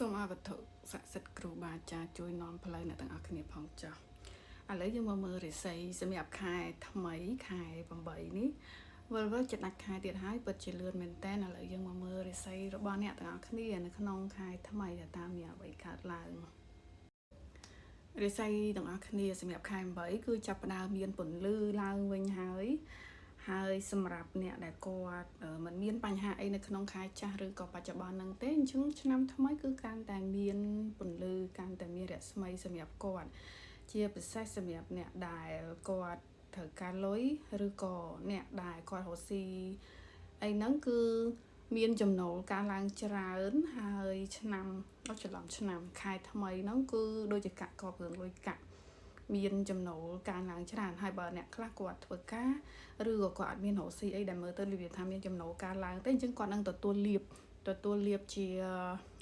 សូមអវត្ថុស័ក្តិសិទ្ធិគ្រូបាអាចារ្យជួយនាំផ្លូវអ្នកទាំងអស់គ្នាផងចាស់ឥឡូវយើងមកមើលរាសីសម្រាប់ខែថ្មីខែ8នេះវិលចិត្តដាច់ខែទៀតហើយពិតជាលឿនមែនតើឥឡូវយើងមកមើលរាសីរបស់អ្នកទាំងអស់គ្នានៅក្នុងខែថ្មីដែលតាមមានអ្វីកើតឡើងរាសីទាំងអស់គ្នាសម្រាប់ខែ8គឺចាប់ផ្ដើមមានពន្លឺឡើងវិញហើយសម្រាប់អ្នកដែលគាត់មិនមានបញ្ហាអីនៅក្នុងខែចាស់ឬក៏បច្ចុប្បន្នហ្នឹងទេអញ្ចឹងឆ្នាំថ្មីគឺកាន់តែមានពន្លឺកាន់តែមានរស្មីសម្រាប់គាត់ជាពិសេសសម្រាប់អ្នកដែលគាត់ត្រូវការលុយឬក៏អ្នកដែលគាត់រកស៊ីអីហ្នឹងគឺមានចំណូលការឡើងច្រើនហើយឆ្នាំខែថ្មីហ្នឹងគឺដូចជាកាក់កបរឿងលុយកាក់មានចំណូលការឡើងច្រើនហើយបើអ្នកខ្លះគាត់ធ្វើការឬក៏គាត់អត់មានរកស៊ីអីដែលមើលទៅវាថាមានចំណូលការឡើងទេអញ្ចឹងគាត់នឹងទទួលលាភជា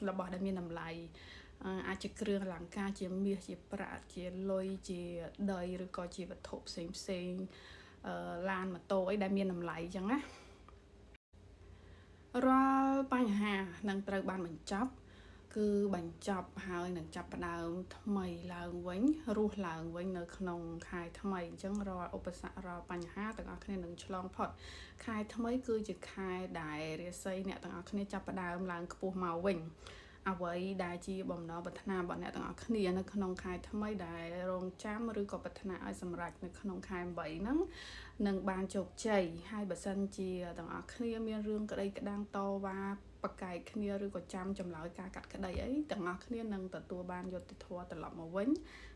របស់ដែលមានតម្លៃអាចជាគ្រឿងអលង្ការជាមាសជាប្រាក់ជាលុយជាដីឬក៏ជាវត្ថុផ្សេងឡានម៉ូតូអីដែលមានតម្លៃអញ្ចឹងណារាល់បញ្ហានឹងត្រូវបានបញ្ចប់គឺបញ្ចប់ហើយនឹងចាប់ផ្ដើមថ្មីឡើងវិញរស់ឡើងវិញនៅក្នុងខែថ្មីអញ្ចឹងរាល់ឧបសគ្គរាល់បញ្ហាទាំងអស់គ្នានឹងឆ្លងផុតខែថ្មីគឺជាខែដែលរាសីអ្នកទាំងអស់គ្នាចាប់ផ្ដើមឡើងខ្ពស់មកវិញអ្វីដែលជាបំណងប្រាថ្នារបស់អ្នកទាំងអស់គ្នានៅក្នុងខែថ្មីដែលរងចាំឬក៏ប្រាថ្នាឲ្យសម្រេចនៅក្នុងខែ8ហ្នឹងនឹងបានជោគជ័យហើយបើសិនជាទាំងអស់គ្នាមានរឿងក្តីក្តាំងតវ៉ាប្រកែកគ្នាឬក៏ចាំចម្លើយការកាត់ក្តីអីទាំងអស់គ្នានឹងទទួលបានយុត្តិធម៌ត្រឡប់មកវិញ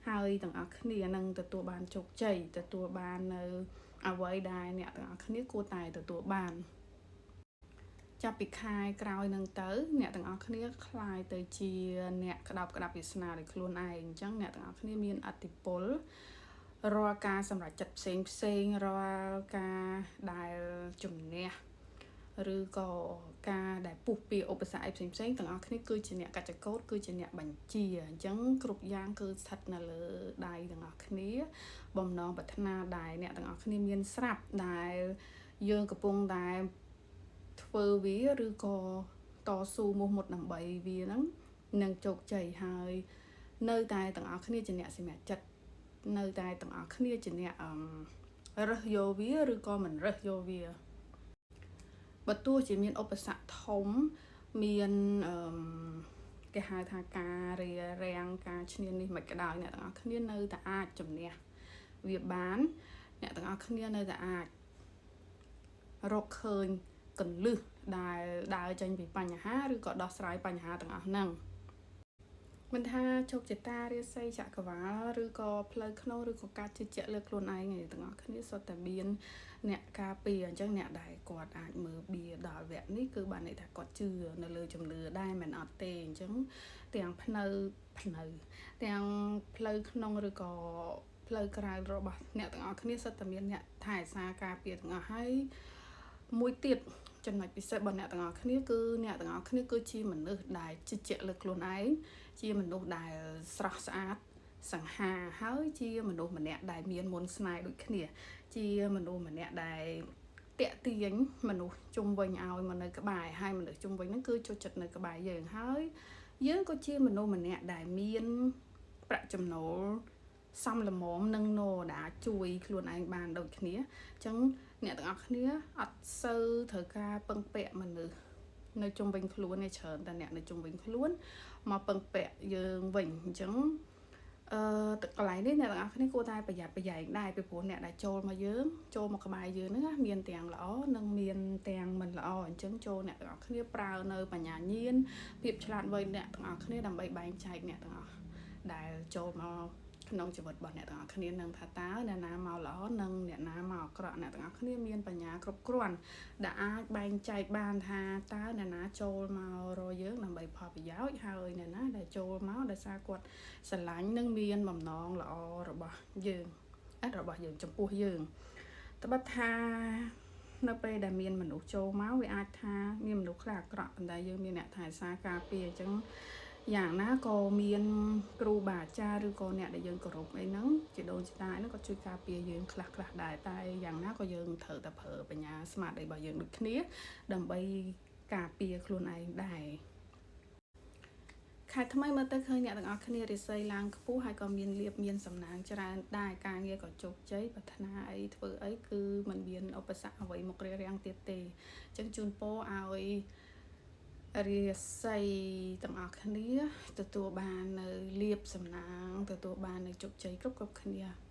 ហើយទាំងអស់គ្នានឹងទទួលបានជោគជ័យទទួលបាននៅអ្វីដែលអ្នកទាំងអស់គ្នាគួរតែទទួលបានចាប់ពីខែក្រោយនឹងទៅអ្នកទាំងអស់គ្នាคล้ายទៅជាអ្នកក្តាប់វាសនាដោយខ្លួនឯងអញ្ចឹងអ្នកទាំងអស់គ្នាមានអធិពលរាល់ការសម្រេចចិត្តផ្សេងរាល់ការដែលជំនះឬក៏ការដែលពុះពៀឧបសគ្គផ្សេងទាំងអស់គ្នាគឺជាអ្នកកាចកោតគឺជាអ្នកបញ្ជាអញ្ចឹងគ្រប់យ៉ាងគឺស្ថិតនៅលើដៃទាំងអស់គ្នាបំណងប្រាថ្នាដែលអ្នកទាំងអស់គ្នាមានស្រាប់ដែលយើងកំពុងតែធ្វើវាឬក៏តស៊ូមោះមុតដើម្បីវាហ្នឹងនឹងជោគជ័យហើយនៅតែទាំងអស់គ្នាជាអ្នកសម្រេចចិត្តនៅតែទាំងអស់គ្នាជាអ្នករើសយកវាឬក៏មិនរើសយកវាបើទោះជាមានឧបសគ្គធំមានគេហៅថាការរាំងការឈ្នានីសមិនក៏ដោយអ្នកទាំងអស់គ្នានៅតែអាចជំនះវាបានអ្នកទាំងអស់គ្នានៅតែអាចរកឃើញកន្លឹះដែលដើរចេញពីបញ្ហាឬក៏ដោះស្រាយបញ្ហាទាំងអស់ហ្នឹងមិនថាជោគជតារាសីចក្រវាលឬក៏ផ្លូវក្នុងឬក៏ការជឿជាក់លើខ្លួនឯងទាំងអស់គ្នាសុទ្ធតែមានអ្នកការពារអញ្ចឹងអ្នកដែលគាត់អាចមើលបៀដល់វគ្គនេះគឺបានន័យថាគាត់ជឿនៅលើជំនឿដែរមិនអត់ទេអញ្ចឹងទាំងផ្លូវទាំងផ្លូវក្នុងឬក៏ផ្លូវក្រៅរបស់អ្នកទាំងអស់គ្នាសុទ្ធតែមានអ្នកថែរក្សាការពារទាំងអស់ហើយមួយទៀតចំណុចពិសេសរបស់អ្នកទាំងអស់គ្នាគឺអ្នកទាំងអស់គ្នាគឺជាមនុស្សដែលជឿជាក់លើខ្លួនឯងជាមនុស្សដែលស្រស់ស្អាតសង្ហាហើយជាមនុស្សម្នាក់ដែលមានមន្តស្នេហ៍ដូចគ្នាជាមនុស្សម្នាក់ដែលតាក់ទាញមនុស្សជុំវិញឲ្យមកនៅក្បែរហើយមនុស្សជុំវិញហ្នឹងគឺចូលចិត្តនៅក្បែរយើងហើយយើងក៏ជាមនុស្សម្នាក់ដែលមានប្រាក់ចំណូលសមល្មមនឹងណូដែលជួយខ្លួនឯងបានដូចគ្នាអញ្ចឹងអ្នកទាំងអស់គ្នាអត់សូវត្រូវការពឹងពាក់មនុស្សនៅជុំវិញខ្លួនទេច្រើនតែអ្នកនៅជុំវិញខ្លួនមកពឹងពាក់យើងវិញអញ្ចឹងកន្លែងនេះអ្នកទាំងអស់គ្នាគួរតែប្រយ័ត្នប្រយែងដែរពីព្រោះអ្នកដែលចូលមកក្បែរយើងហ្នឹងមានទាំងល្អនិងមានទាំងមិនល្អអញ្ចឹងចូលអ្នកទាំងអស់គ្នាប្រើនៅបញ្ញាញាណភាពឆ្លាតវៃអ្នកទាំងអស់គ្នាដើម្បីបែងចែកអ្នកទាំងអស់ដែលចូលមកក្នុងជីវិតរបស់អ្នកទាំងអស់គ្នានឹងថាតើអ្នកណាមកល្អនិងអ្នកណាមកអាក្រក់អ្នកទាំងអស់គ្នាមានបញ្ញាគ្រប់គ្រាន់ដែលអាចបែងចែកបានថាតើអ្នកណាចូលមករកយើងដើម្បីផលប្រយោជន៍ហើយអ្នកណាដែលចូលមកដោយសារគាត់ស្រឡាញ់និងមានបំណងល្អរបស់យើងចំពោះយើងត្បិតថានៅពេលដែលមានមនុស្សចូលមកវាអាចថាមានមនុស្សខ្លះអាក្រក់ប៉ុន្តែយើងមានអ្នកថែរក្សាការពារអញ្ចឹងយ៉ាងណាក៏មានគ្រូបាអាចារ្យឬក៏អ្នកដែលយើងគោរពអីហ្នឹងជាដូនជាតាហ្នឹងក៏ជួយការពារយើងខ្លះដែរតែយ៉ាងណាក៏យើងត្រូវតែប្រើបញ្ញាស្មារតីរបស់យើងដូចគ្នាដើម្បីការពារខ្លួនឯងដែរ ខែថ្មីមើលទៅឃើញអ្នកទាំងអស់គ្នារាសីឡើងខ្ពស់ហើយក៏មានលៀបមានសំណាងច្រើនដែរការងារក៏ជោគជ័យប្រាថ្នាអីធ្វើអីគឺมันមានឧបសគ្គអ្វីមករារាំងទៀតទេអញ្ចឹងជូនពរឲ្យរាសីទាំងអស់គ្នាទទួលបាននៅលៀបសំណាងទទួលបាននៅជោគជ័យគ្រប់គ្នា